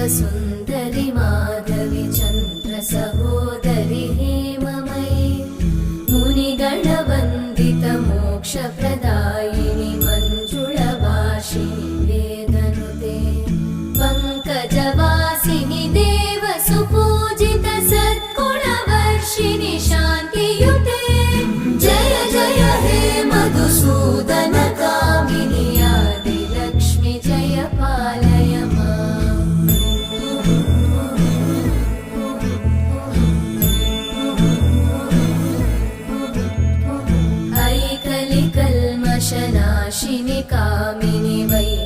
सुन्दरि माधवि चन्द्र सहोदरि हेममयि मुनिगणवन्दित मोक्षप्रदायिनि मञ्जुळभाषिणि वेदनुते पङ्कजवासिनि देव सुपूजित सद्गुणवर्षिणि शान्तियुते जय जय हे मधुसूदन कामिनि आदिलक्ष्मि जय पालय माम्। ऐकलिकल्मषनाशिनि कामिनि वै